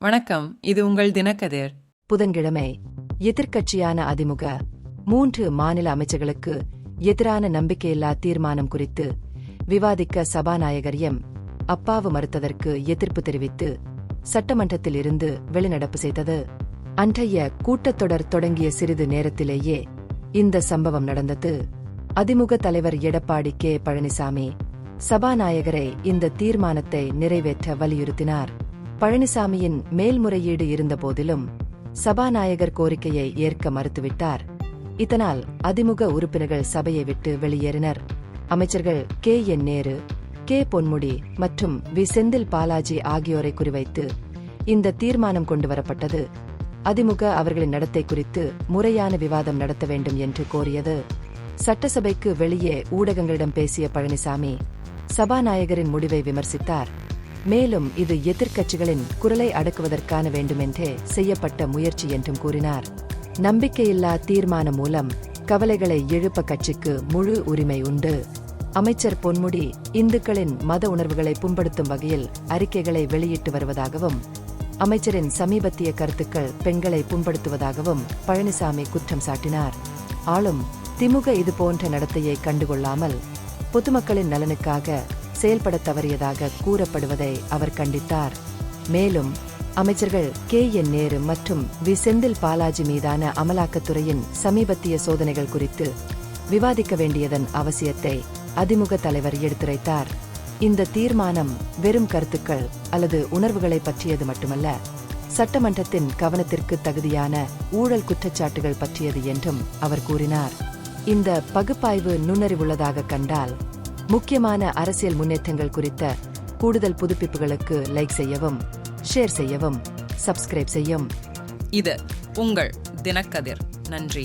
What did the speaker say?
வணக்கம், இது உங்கள் தினக்கதிர். புதன்கிழமை எதிர்க்கட்சியான அதிமுக 3 மாநில அமைச்சர்களுக்கு எதிரான நம்பிக்கையில்லா தீர்மானம் குறித்து விவாதிக்க சபாநாயகர் அப்பாவு மறுத்ததற்கு எதிர்ப்பு தெரிவித்து சட்டமன்றத்தில் இருந்து வெளிநடப்பு செய்தது. அன்றைய கூட்டத்தொடர் தொடங்கிய சிறிது நேரத்திலேயே இந்த சம்பவம் நடந்தது. அதிமுக தலைவர் எடப்பாடி கே. பழனிசாமி சபாநாயகரை இந்த தீர்மானத்தை நிறைவேற்ற வலியுறுத்தினார். பழனிசாமியின் மேல்முறையீடு இருந்தபோதிலும் சபாநாயகர் கோரிக்கையை ஏற்க மறுத்துவிட்டார். இதனால் அதிமுக உறுப்பினர்கள் சபையை விட்டு வெளியேறினர். அமைச்சர்கள் கே. என். நேரு, கே. பொன்முடி மற்றும் வி. செந்தில் பாலாஜி ஆகியோரை குறிவைத்து இந்த தீர்மானம் கொண்டுவரப்பட்டது. அதிமுக அவர்களின் நடத்தை குறித்து முறையான விவாதம் நடத்த வேண்டும் என்று கோரியது. சட்டசபைக்கு வெளியே ஊடகங்களிடம் பேசிய பழனிசாமி சபாநாயகரின் முடிவை விமர்சித்தார். மேலும் இது எதிர்க்கட்சிகளின் குரலை அடக்குவதற்கான வேண்டுமென்றே செய்யப்பட்ட முயற்சி என்றும் கூறினார். நம்பிக்கையில்லா தீர்மானம் மூலம் கவலைகளை எழுப்ப கட்சிக்கு முழு உரிமை உண்டு. அமைச்சர் பொன்முடி இந்துக்களின் மத உணர்வுகளை புண்படுத்தும் வகையில் அறிக்கைகளை வெளியிட்டு வருவதாகவும் அமைச்சரின் சமீபத்திய கருத்துக்கள் பெண்களை புண்படுத்துவதாகவும் பழனிசாமி குற்றம் சாட்டினார். ஆளும் திமுக இதுபோன்ற நடத்தையை கண்டுகொள்ளாமல் பொதுமக்களின் நலனுக்காக செயல்பட தவறியதாக கூறப்படுவதை அவர் கண்டித்தார். மேலும் அமைச்சர்கள் கே. என். நேரு மற்றும் வி. செந்தில் பாலாஜி மீதான அமலாக்கத்துறையின் சமீபத்திய சோதனைகள் குறித்து விவாதிக்க வேண்டியதன் அவசியத்தை அதிமுக தலைவர் எடுத்துரைத்தார். இந்த தீர்மானம் வெறும் கருத்துக்கள் அல்லது உணர்வுகளை பற்றியது மட்டுமல்ல, சட்டமன்றத்தின் கவனத்திற்கு தகுதியான ஊழல் குற்றச்சாட்டுகள் பற்றியது என்றும் அவர் கூறினார். இந்த பகுப்பாய்வு நுண்ணறிவுள்ளதாக கண்டால் முக்கியமான அரசியல் முன்னேற்றங்கள் குறித்த கூடுதல் புதுப்பிப்புகளுக்கு லைக் செய்யவும், ஷேர் செய்யவும், சப்ஸ்கிரைப் செய்யும். இது உங்கள் தினக்கதிர். நன்றி.